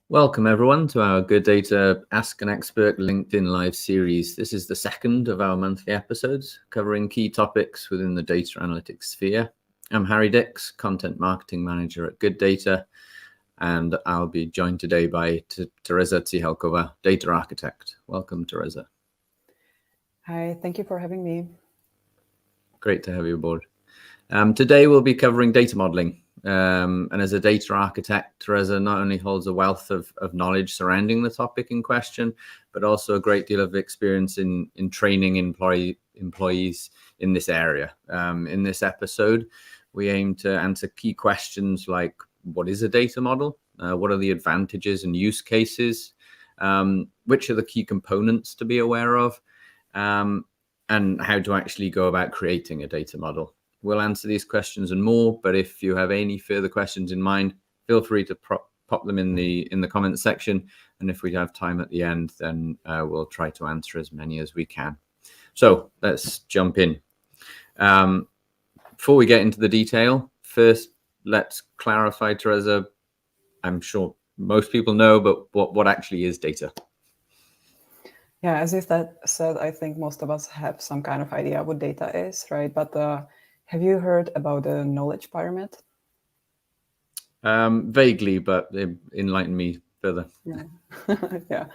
Welcome everyone to our GoodData Ask an Expert LinkedIn Live series. This is the second of our monthly episodes covering key topics within the data analytics sphere. I'm Harry Dix, Content Marketing Manager at GoodData, and I'll be joined today by Tereza Cihelkova, Data Architect. Welcome, Tereza. Hi, thank you for having me. Great to have you aboard. Today we'll be covering data modeling. And as a data architect, Tereza not only holds a wealth of knowledge surrounding the topic in question, but also a great deal of experience in training employees in this area. In this episode, we aim to answer key questions like, what is a data model? What are the advantages and use cases? Which are the key components to be aware of? And how to actually go about creating a data model. We'll answer these questions and more, but if you have any further questions in mind, feel free to pop them in the comments section. And if we have time at the end, then we'll try to answer as many as we can. So let's jump in. Before we get into the detail, first, let's clarify, Tereza. I'm sure most people know, but what actually is data? Yeah, as you said, I think most of us have some kind of idea what data is, right? But have you heard about the knowledge pyramid? Vaguely, but enlighten me further. Yeah. Yeah.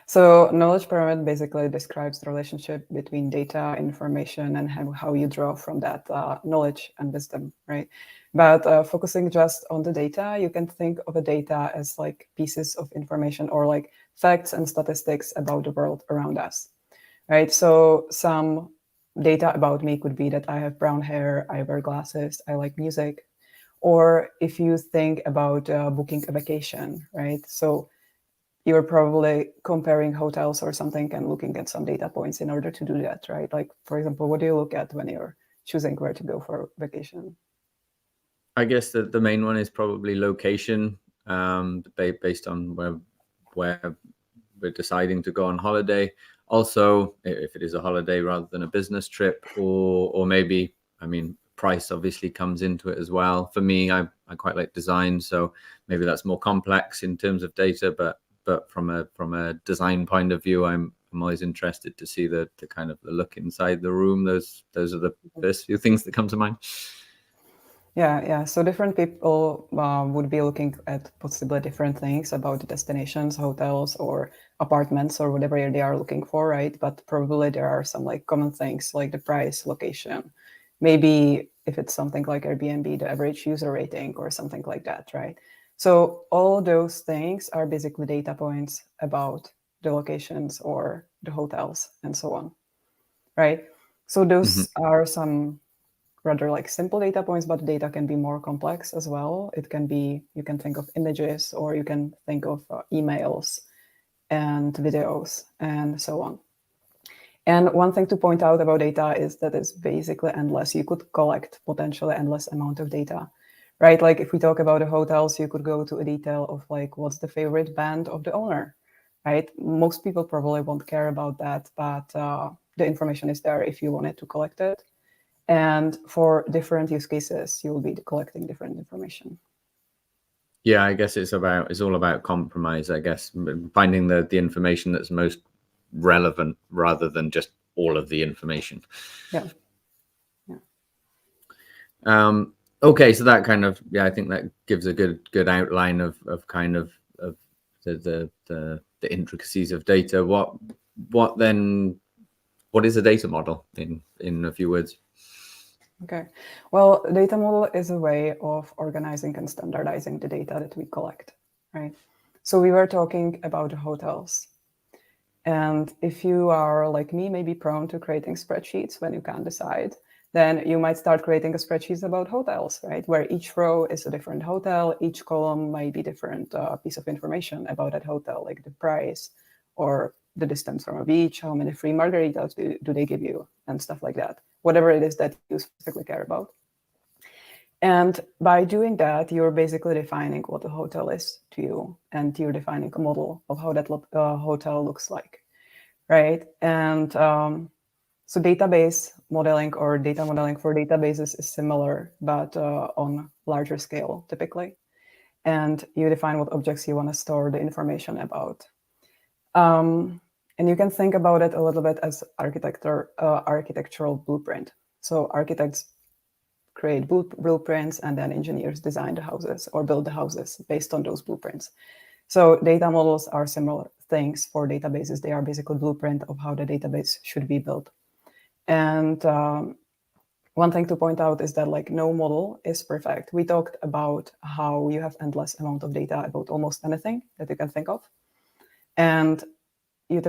So knowledge pyramid basically describes the relationship between data, information, and how you draw from that knowledge and wisdom, right? But focusing just on the data, you can think of a data as like pieces of information or like facts and statistics about the world around us, right? So some data about me could be that I have brown hair, I wear glasses, I like music. Or if you think about booking a vacation, right? So you're probably comparing hotels or something and looking at some data points in order to do that, right? Like, for example, what do you look at when you're choosing where to go for vacation? I guess the main one is probably location, based on where we're deciding to go on holiday. Also, if it is a holiday rather than a business trip, or maybe, I mean, price obviously comes into it as well. For me, I quite like design, so maybe that's more complex in terms of data, but from a design point of view, I'm always interested to see the kind of the look inside the room. Those are the first few things that come to mind. Yeah. So different people would be looking at possibly different things about the destinations, hotels, or apartments, or whatever they are looking for, right? But probably there are some like common things like the price, location, maybe if it's something like Airbnb, the average user rating or something like that, right? So all those things are basically data points about the locations or the hotels and so on, right? So those are some rather like simple data points, but data can be more complex as well. It can be, you can think of images, or you can think of emails and videos and so on. And one thing to point out about data is that it's basically endless. You could collect potentially endless amount of data, right? Like if we talk about the hotels, you could go to a detail of like, what's the favorite band of the owner, right? Most people probably won't care about that, but the information is there if you wanted to collect it. And for different use cases, you'll be collecting different information. Yeah, I guess it's all about compromise, I guess, finding the information that's most relevant rather than just all of the information. Yeah. Okay, so that kind of, I think that gives a good outline of kind of the intricacies of data. What is a data model in a few words? Okay. Well, data model is a way of organizing and standardizing the data that we collect, right? So we were talking about hotels. And if you are like me, maybe prone to creating spreadsheets when you can't decide, then you might start creating a spreadsheet about hotels, right? Where each row is a different hotel, each column might be different piece of information about that hotel, like the price or the distance from a beach, how many free margaritas do they give you, and stuff like that. Whatever it is that you specifically care about. And by doing that, you're basically defining what a hotel is to you, and you're defining a model of how that hotel looks like, right? And so database modeling or data modeling for databases is similar, but on larger scale typically. and you define what objects you want to store the information about. And you can think about it a little bit as architectural blueprint. So architects create blueprints, and then engineers design the houses or build the houses based on those blueprints. So data models are similar things for databases. They are basically blueprint of how the database should be built. And one thing to point out is that like no model is perfect. We talked about how you have endless amount of data about almost anything that you can think of. And it's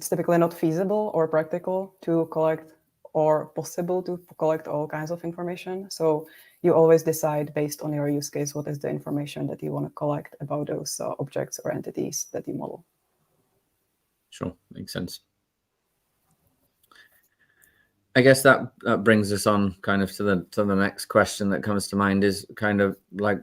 typically not feasible or practical to collect or possible to collect all kinds of information. So you always decide based on your use case, what is the information that you want to collect about those objects or entities that you model. Sure, makes sense. I guess that brings us on kind of to the next question that comes to mind is kind of like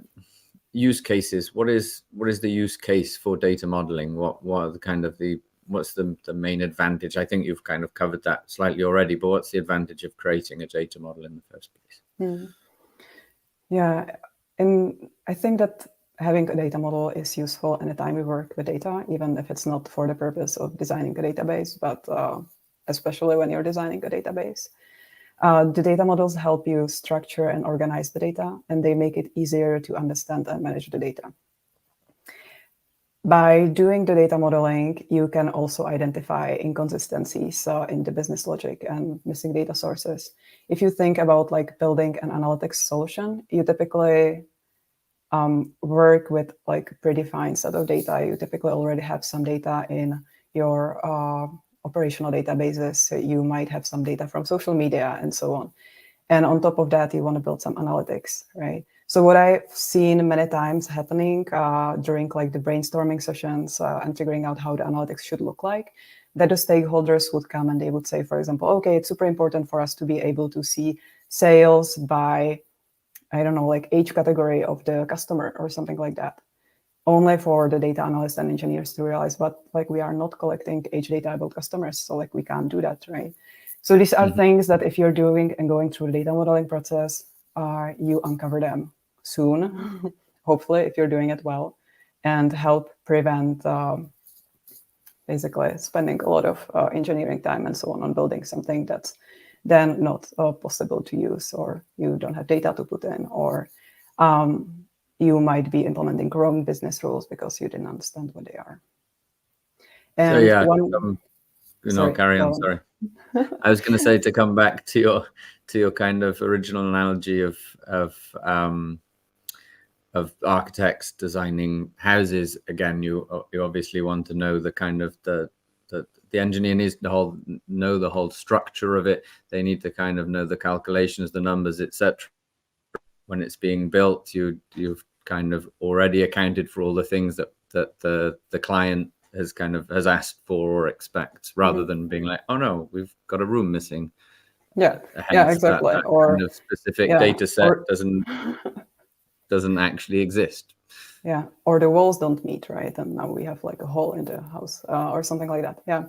use cases. What is the use case for data modeling? What are the kind of what's the main advantage? I think you've kind of covered that slightly already, but what's the advantage of creating a data model in the first place? Yeah, and I think that having a data model is useful anytime we work with data, even if it's not for the purpose of designing a database, but especially when you're designing a database. The data models help you structure and organize the data, and they make it easier to understand and manage the data. By doing the data modeling, you can also identify inconsistencies in the business logic and missing data sources. If you think about like building an analytics solution, you typically work with like predefined set of data. You typically already have some data in your operational databases. So you might have some data from social media and so on. And on top of that, you want to build some analytics, right? So what I've seen many times happening during like the brainstorming sessions and figuring out how the analytics should look like, that the stakeholders would come and they would say, for example, okay, it's super important for us to be able to see sales by, I don't know, like age category of the customer or something like that. Only for the data analysts and engineers to realize, but like we are not collecting age data about customers, so like we can't do that, right? So these are things that if you're doing and going through the data modeling process, you uncover them soon, hopefully, if you're doing it well, and help prevent basically spending a lot of engineering time and so on building something that's then not possible to use, or you don't have data to put in, or you might be implementing wrong business rules because you didn't understand what they are. And so yeah, sorry, carry on. Sorry, I was going to say to come back to your kind of original analogy of architects designing houses. Again, you obviously want to know the kind of the engineer needs to know the whole structure of it. They need to kind of know the calculations, the numbers, etc. When it's being built, you've kind of already accounted for all the things that the client has asked for or expects, rather than being like, oh no, we've got a room missing. Yeah, Hence, exactly. That or kind of specific data set doesn't actually exist. Yeah, or the walls don't meet, right? And now we have like a hole in the house or something like that. Yeah.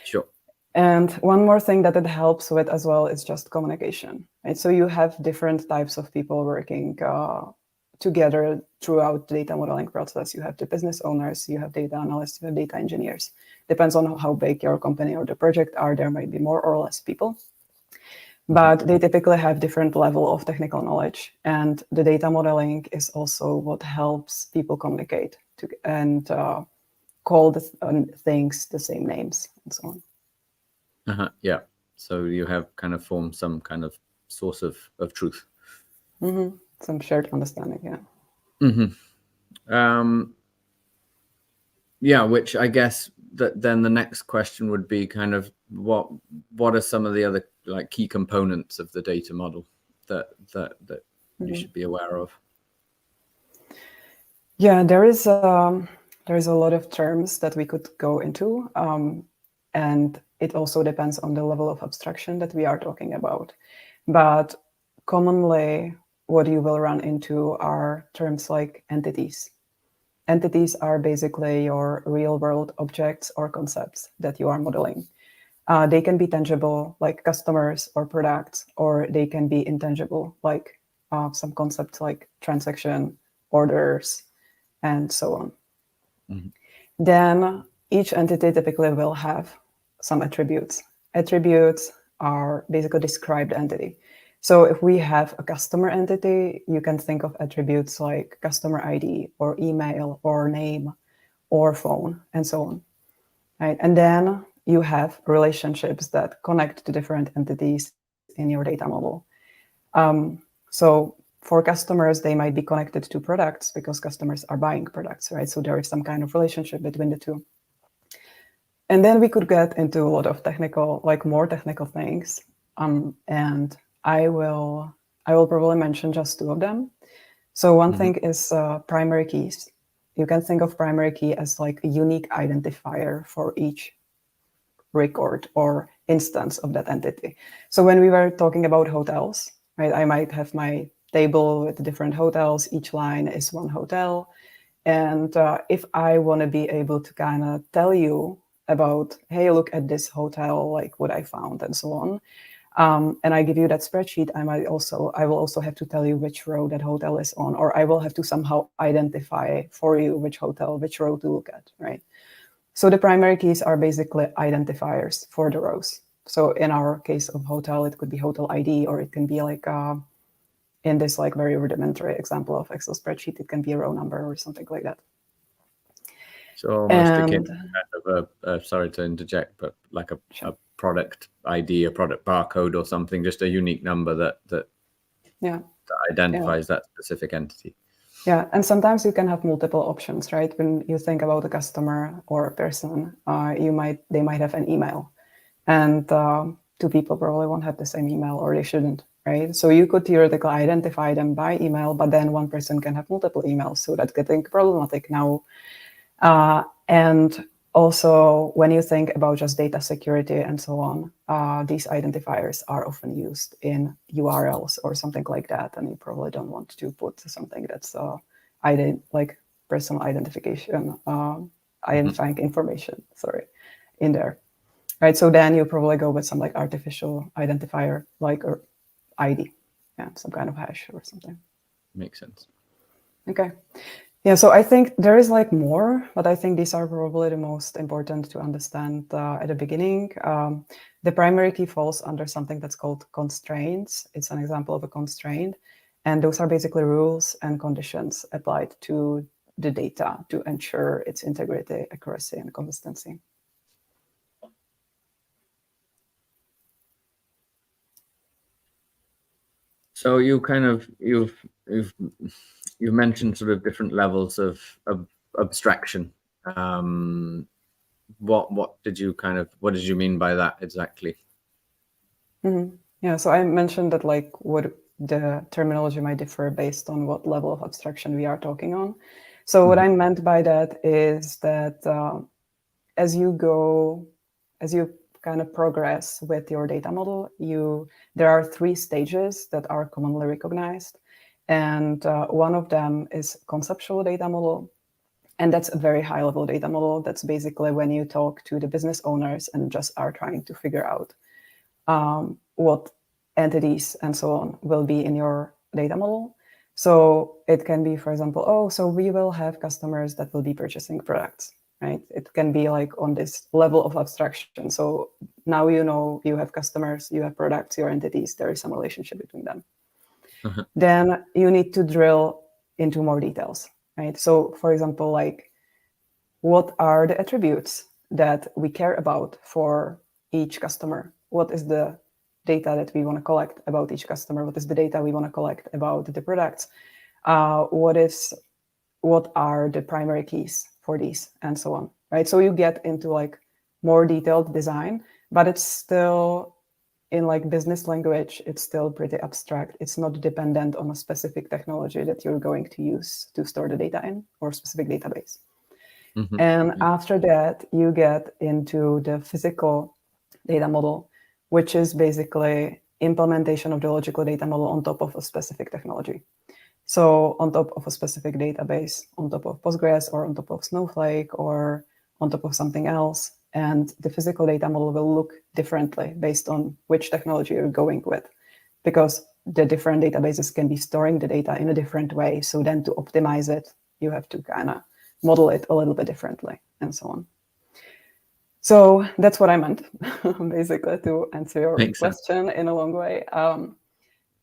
Sure. And one more thing that it helps with as well is just communication, right? So you have different types of people working together throughout the data modeling process. You have the business owners, you have data analysts, you have data engineers. Depends on how big your company or the project are. There might be more or less people, but they typically have different level of technical knowledge. And the data modeling is also what helps people communicate and call things the same names and so on. Yeah. So you have kind of formed some kind of source of truth. Some shared understanding, yeah. Yeah, which I guess that then the next question would be kind of what are some of the other like key components of the data model that you should be aware of? Yeah, there is a lot of terms that we could go into, and it also depends on the level of abstraction that we are talking about. But commonly, what you will run into are terms like entities. Entities are basically your real-world objects or concepts that you are modeling. They can be tangible, like customers or products, or they can be intangible, like some concepts like transaction, orders, and so on. Mhm. Then each entity typically will have some attributes. Attributes are basically described entity. So if we have a customer entity, you can think of attributes like customer ID or email or name or phone and so on. Right? And then you have relationships that connect to different entities in your data model. So for customers, they might be connected to products because customers are buying products, right? So there is some kind of relationship between the two. And then we could get into a lot of technical, like more technical things. And I will probably mention just two of them. So one thing is primary keys. You can think of primary key as like a unique identifier for each record or instance of that entity. So when we were talking about hotels, right, I might have my table with different hotels. Each line is one hotel. And if I want to be able to kind of tell you about, hey, look at this hotel, like what I found and so on, and I give you that spreadsheet, I will also have to tell you which row that hotel is on, or I will have to somehow identify for you which hotel, which row to look at, right? So the primary keys are basically identifiers for the rows. So in our case of hotel, it could be hotel ID, or it can be like in this like very rudimentary example of Excel spreadsheet, it can be a row number or something like that. So almost akin to kind of a, sorry to interject, but like a product ID, a product barcode or something, just a unique number that identifies that specific entity. Yeah, and sometimes you can have multiple options, right? When you think about a customer or a person, they might have an email, and two people probably won't have the same email, or they shouldn't, right? So you could theoretically identify them by email, but then one person can have multiple emails, so that's getting problematic now. And also, when you think about just data security and so on, these identifiers are often used in URLs or something like that, and you probably don't want to put something that's like personal identification, identifying information, in there, right? So then you probably go with some like artificial identifier, like or ID, some kind of hash or something. Makes sense. Okay. Yeah, so I think there is like more, but I think these are probably the most important to understand at the beginning. The primary key falls under something that's called constraints. It's an example of a constraint. And those are basically rules and conditions applied to the data to ensure its integrity, accuracy, and consistency. So you kind of you've mentioned sort of different levels of abstraction. What did you mean by that exactly? Yeah, so I mentioned that like what the terminology might differ based on what level of abstraction we are talking on. So what I meant by that is that as you kind of progress with your data model, there are three stages that are commonly recognized. And one of them is conceptual data model. And that's a very high level data model. That's basically when you talk to the business owners and just are trying to figure out what entities and so on will be in your data model. So it can be, for example, so we will have customers that will be purchasing products, right? It can be like on this level of abstraction. So now you know you have customers, you have products, your entities, there is some relationship between them. Then you need to drill into more details, right? So for example, like what are the attributes that we care about for each customer? What is the data that we want to collect about each customer? What is the data we want to collect about the products? What are the primary keys for these, and so on, right? So you get into like more detailed design, but it's still in like business language, it's still pretty abstract. It's not dependent on a specific technology that you're going to use to store the data in or specific database. And after that, you get into the physical data model, which is basically implementation of the logical data model on top of a specific technology. So on top of a specific database, on top of Postgres or on top of Snowflake or on top of something else. And the physical data model will look differently based on which technology you're going with. Because the different databases can be storing the data in a different way. So then to optimize it, you have to kind of model it a little bit differently and so on. So that's what I meant, basically, to answer your question in a long way.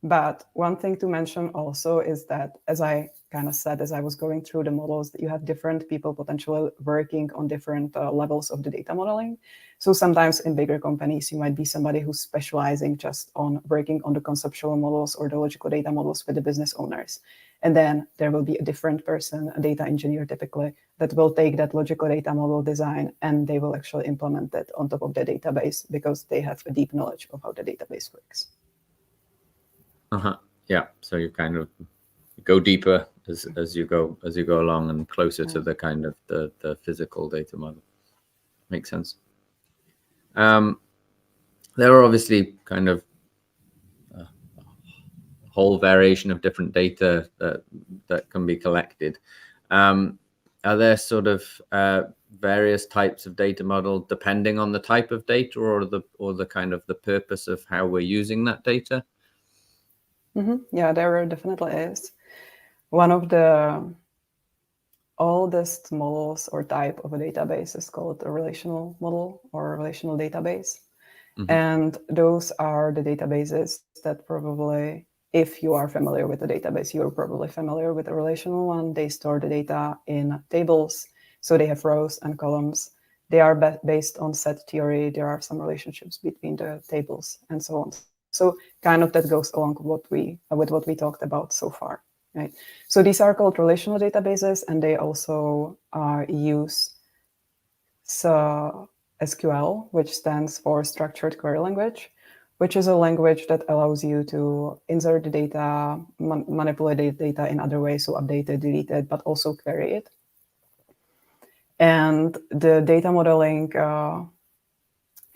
But one thing to mention also is that, as I kind of said, as I was going through the models, that you have different people potentially working on different levels of the data modeling. So sometimes in bigger companies, you might be somebody who's specializing just on working on the conceptual models or the logical data models with the business owners. And then there will be a different person, a data engineer typically, that will take that logical data model design and they will actually implement it on top of the database because they have a deep knowledge of how the database works. Yeah, so you kind of go deeper as you go along and closer to the kind of the physical data model. Makes sense. There are obviously kind of a whole variation of different data that can be collected. Are there sort of various types of data model depending on the type of data or the kind of the purpose of how we're using that data? Yeah, there definitely is. One of the oldest models or type of a database is called a relational model or a relational database. And those are the databases that probably, if you are familiar with the database, you're probably familiar with the relational one. They store the data in tables. So they have rows and columns. They are based on set theory. There are some relationships between the tables and so on. So kind of that goes along with what we talked about so far, right? So these are called relational databases, and they also use SQL, which stands for Structured Query Language, which is a language that allows you to insert the data, manipulate the data in other ways, so update it, delete it, but also query it. And the data modeling,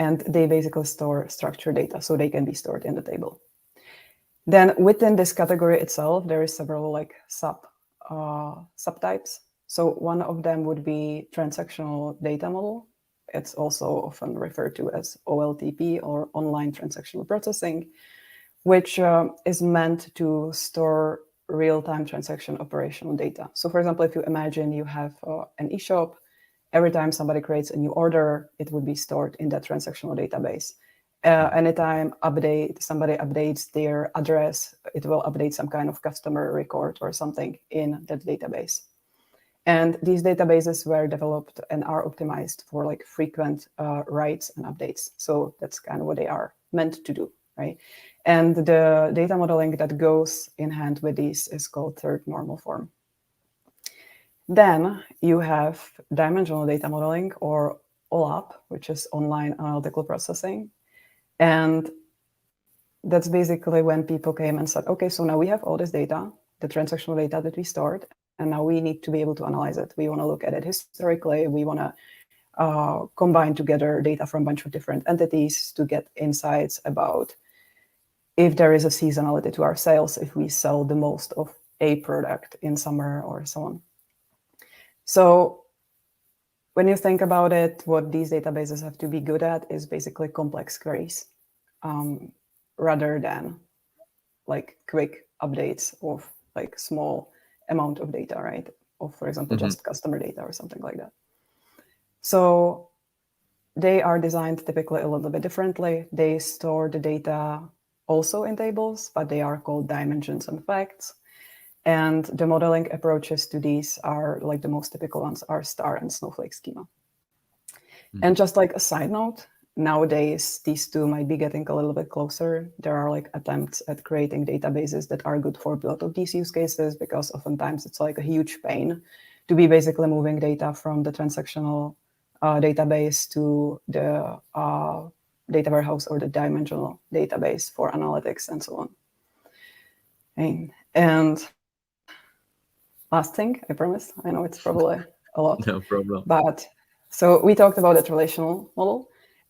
and they basically store structured data, so they can be stored in the table. Then within this category itself, there is several like subtypes. So one of them would be transactional data model. It's also often referred to as OLTP or online transactional processing, which is meant to store real-time transaction operational data. So for example, if you imagine you have an e-shop, every time somebody creates a new order, it would be stored in that transactional database. Anytime somebody updates their address, it will update some kind of customer record or something in that database. And these databases were developed and are optimized for like frequent writes and updates. So that's kind of what they are meant to do, right? And the data modeling that goes in hand with these is called third normal form. Then you have dimensional data modeling, or OLAP, which is online analytical processing. And that's basically when people came and said, okay, so now we have all this data, the transactional data that we stored, and now we need to be able to analyze it. We want to look at it historically. We want to combine together data from a bunch of different entities to get insights about if there is a seasonality to our sales, if we sell the most of a product in summer or so on. So when you think about it, what these databases have to be good at is basically complex queries, rather than like quick updates of like small amount of data, right? Or for example, just customer data or something like that. So they are designed typically a little bit differently. They store the data also in tables, but they are called dimensions and facts. And the modeling approaches to these are like the most typical ones are star and snowflake schema. And just like a side note, nowadays, these two might be getting a little bit closer. There are like attempts at creating databases that are good for both of these use cases, because oftentimes it's like a huge pain to be basically moving data from the transactional database to the data warehouse or the dimensional database for analytics and so on. And last thing, I promise, I know it's probably a lot. No problem. But so we talked about that relational model,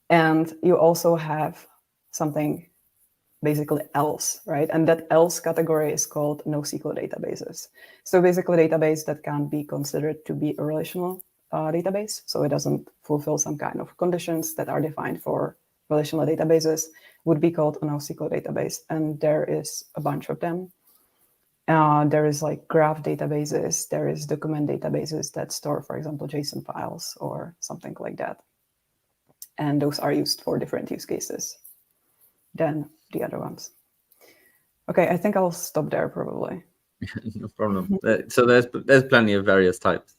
and you also have something basically else, right? And that else category is called NoSQL databases. So basically a database that can't be considered to be a relational database. So it doesn't fulfill some kind of conditions that are defined for relational databases would be called a NoSQL database. And there is a bunch of them. There is like graph databases, there is document databases that store, for example, JSON files or something like that. And those are used for different use cases than the other ones. Okay, I think I'll stop there probably. No problem. So there's plenty of various types.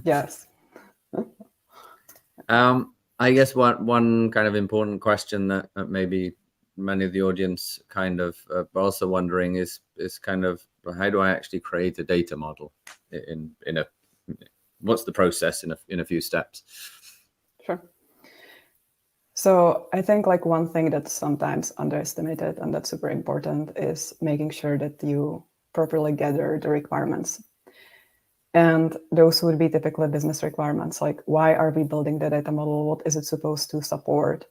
Yes. I guess one kind of important question that maybe many of the audience kind of are also wondering is kind of, how do I actually create a data model in a, what's the process in a few steps? Sure. So I think like one thing that's sometimes underestimated and that's super important is making sure that you properly gather the requirements. And those would be typically business requirements, like why are we building the data model? What is it supposed to support?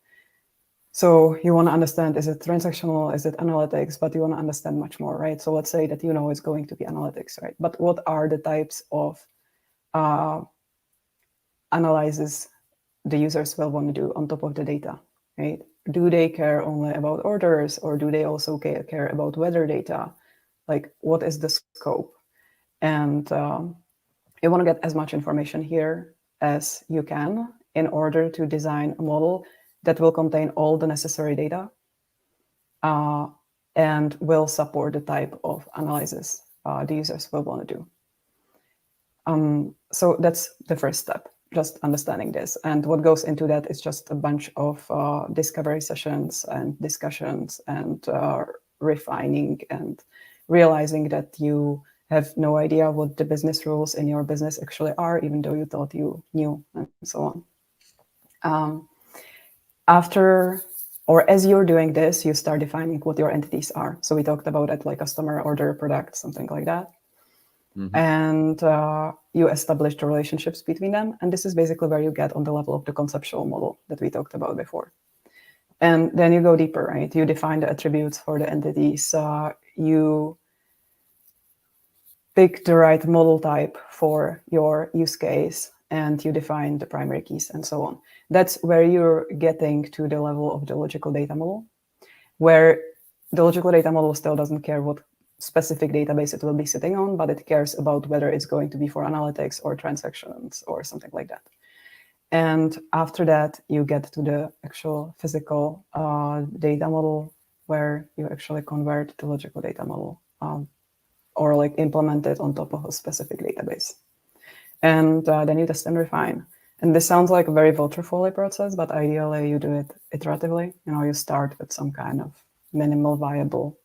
So you want to understand, is it transactional? Is it analytics? But you want to understand much more, right? So let's say that you know it's going to be analytics, right? But what are the types of analysis the users will want to do on top of the data, right? Do they care only about orders, or do they also care about weather data? Like, what is the scope? And you want to get as much information here as you can in order to design a model that will contain all the necessary data and will support the type of analysis the users will want to do. So that's the first step, just understanding this. And what goes into that is just a bunch of discovery sessions and discussions and refining and realizing that you have no idea what the business rules in your business actually are, even though you thought you knew, and so on. After, or as you're doing this, you start defining what your entities are. So we talked about it, like customer, order, product, something like that. Mm-hmm. And you establish the relationships between them. And this is basically where you get on the level of the conceptual model that we talked about before. And then you go deeper, right? You define the attributes for the entities. You pick the right model type for your use case, and you define the primary keys and so on. That's where you're getting to the level of the logical data model, where the logical data model still doesn't care what specific database it will be sitting on, but it cares about whether it's going to be for analytics or transactions or something like that. And after that, you get to the actual physical data model, where you actually convert the logical data model or like implement it on top of a specific database. And then you test and refine. And this sounds like a very waterfall process, but ideally you do it iteratively. You know, you start with some kind of minimal viable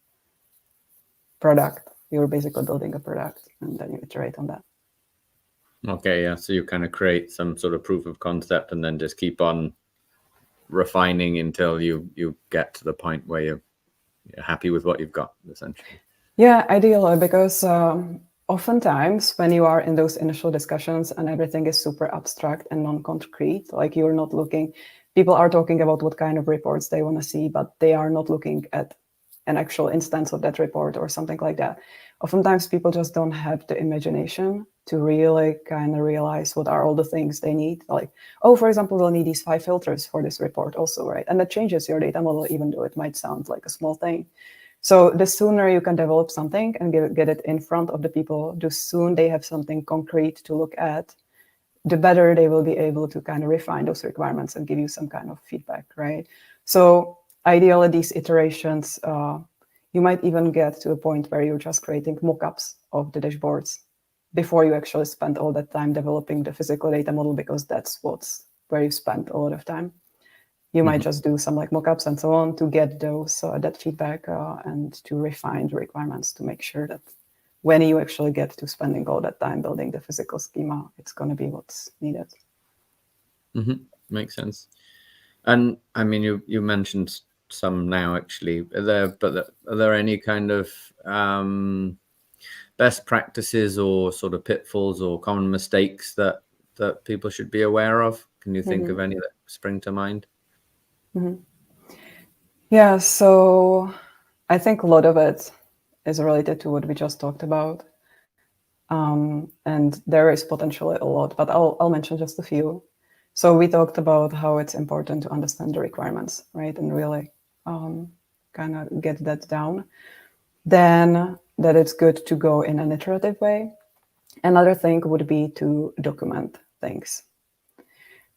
product. You're basically building a product, and then you iterate on that. Okay, yeah. So you kind of create some sort of proof of concept, and then just keep on refining until you get to the point where you're happy with what you've got, essentially. Yeah, ideally, because oftentimes when you are in those initial discussions and everything is super abstract and non-concrete, like you're not looking, people are talking about what kind of reports they want to see, but they are not looking at an actual instance of that report or something like that. Oftentimes people just don't have the imagination to really kind of realize what are all the things they need. Like, oh, for example, we'll need these 5 filters for this report also, right? And that changes your data model, even though it might sound like a small thing. So the sooner you can develop something and get it in front of the people, the soon they have something concrete to look at, the better they will be able to kind of refine those requirements and give you some kind of feedback, right? So ideally, these iterations, you might even get to a point where you're just creating mock-ups of the dashboards before you actually spend all that time developing the physical data model, because that's where you spend a lot of time. You might just do some like mockups and so on to get those that feedback and to refine the requirements to make sure that when you actually get to spending all that time building the physical schema, it's going to be what's needed. Mm-hmm. Makes sense. And I mean, you mentioned some now actually. Are there any kind of best practices or sort of pitfalls or common mistakes that people should be aware of? Can you think of any that spring to mind? Mm-hmm. Yeah, so I think a lot of it is related to what we just talked about. And there is potentially a lot, but I'll mention just a few. So we talked about how it's important to understand the requirements, right? And really kind of get that down. Then that it's good to go in an iterative way. Another thing would be to document things,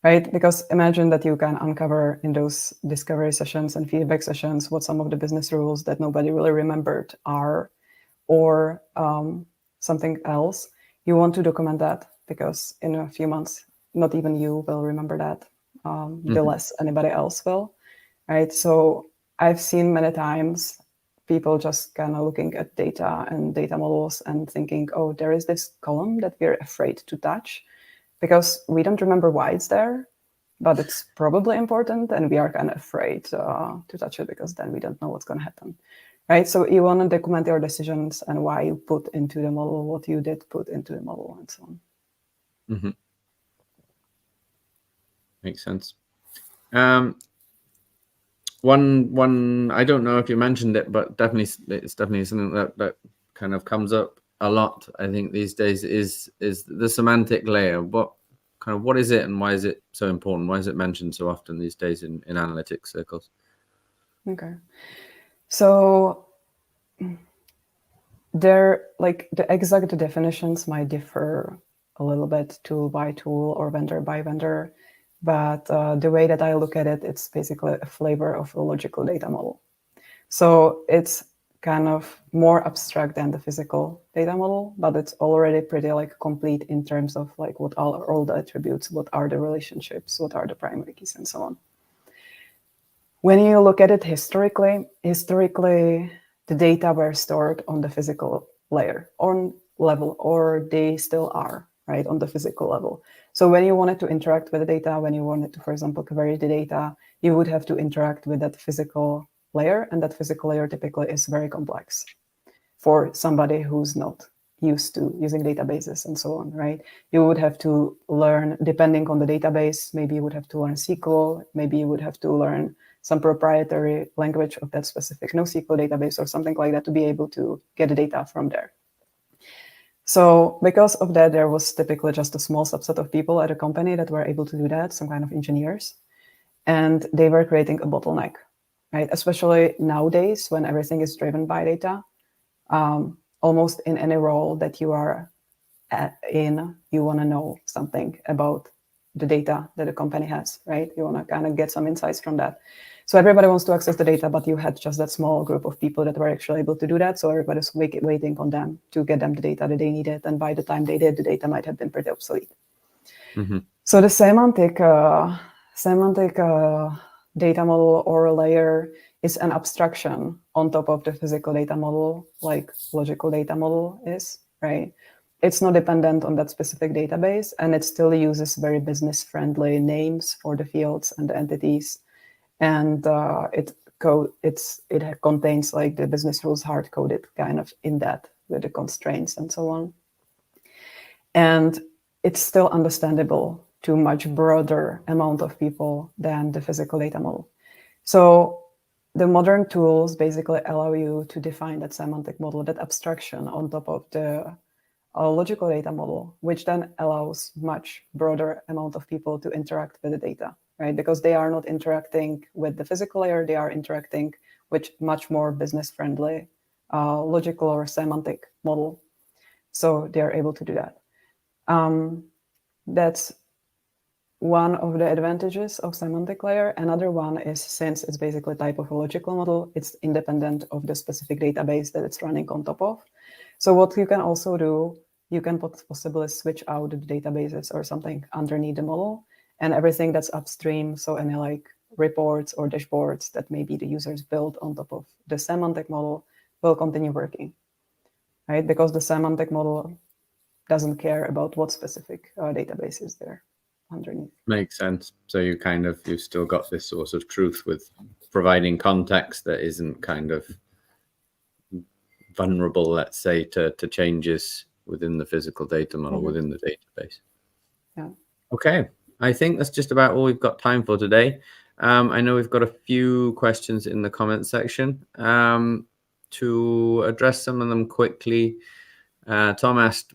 right? Because imagine that you can uncover in those discovery sessions and feedback sessions what some of the business rules that nobody really remembered are, or something else. You want to document that because in a few months, not even you will remember that, the less anybody else will, right? So I've seen many times people just kind of looking at data and data models and thinking, oh, there is this column that we're afraid to touch because we don't remember why it's there, but it's probably important and we are kind of afraid to touch it because then we don't know what's going to happen, right? So you want to document your decisions and why you put into the model, what you did put into the model, and so on. Mm-hmm. Makes sense. One I don't know if you mentioned it, but it's definitely something that kind of comes up a lot, I think, these days is the semantic layer. What is it and why is it so important? Why is it mentioned so often these days in analytics circles? Okay. So the exact definitions might differ a little bit tool by tool or vendor by vendor, but the way that I look at it, it's basically a flavor of a logical data model. So it's kind of more abstract than the physical data model, but it's already pretty complete in terms of what are all the attributes, what are the relationships, what are the primary keys, and so on. When you look at it historically, the data were stored on the physical layer or level, or they still are, right, on the physical level. So when you wanted to interact with the data, when you wanted to, for example, query the data, you would have to interact with that physical layer, and that physical layer typically is very complex for somebody who's not used to using databases and so on, right? You would have to learn, depending on the database, maybe you would have to learn SQL, maybe you would have to learn some proprietary language of that specific NoSQL database or something like that to be able to get the data from there. So because of that, there was typically just a small subset of people at a company that were able to do that, some kind of engineers, and they were creating a bottleneck, right? Especially nowadays when everything is driven by data. Almost in any role that you are in, you want to know something about the data that a company has, right? You want to kind of get some insights from that. So everybody wants to access the data, but you had just that small group of people that were actually able to do that. So everybody's waiting on them to get them the data that they needed. And by the time they did, the data might have been pretty obsolete. Mm-hmm. So the semantic data model or layer is an abstraction on top of the physical data model, like logical data model is, right? It's not dependent on that specific database, and it still uses very business-friendly names for the fields and the entities. And it contains the business rules hard-coded kind of in that with the constraints and so on. And it's still understandable to a much broader amount of people than the physical data model. So the modern tools basically allow you to define that semantic model, that abstraction on top of the logical data model, which then allows much broader amount of people to interact with the data, right? Because they are not interacting with the physical layer, they are interacting with much more business-friendly logical or semantic model. So they are able to do that. That's one of the advantages of semantic layer. Another one is, since it's basically a type of a logical model, it's independent of the specific database that it's running on top of. So what you can also do, you can possibly switch out the databases or something underneath the model, and everything that's upstream, so any reports or dashboards that maybe the users build on top of the semantic model will continue working, right? Because the semantic model doesn't care about what specific database is there underneath. Makes sense. So you've still got this source of truth with providing context that isn't kind of vulnerable, let's say, to changes within the physical data model, within the database. Yeah. Okay. I think that's just about all we've got time for today. I know we've got a few questions in the comment section. To address some of them quickly, Tom asked,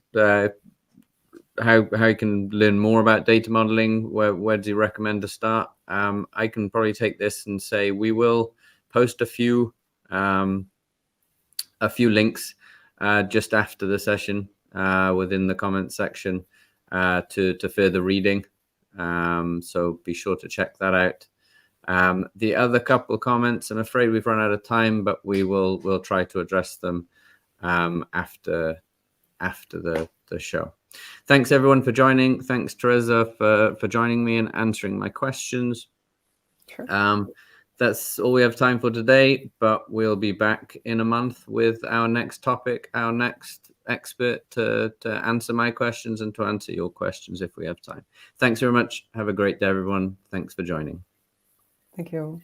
how you can learn more about data modeling, where do you recommend to start? I can probably take this and say we will post a few links just after the session within the comments section to further reading. So be sure to check that out. The other couple of comments, I'm afraid we've run out of time, but we'll try to address them after the show. Thanks everyone for joining. Thanks Tereza for joining me and answering my questions. Sure. That's all we have time for today, but we'll be back in a month with our next topic, our next expert to answer my questions and to answer your questions if we have time. Thanks very much. Have a great day, everyone. Thanks for joining. Thank you.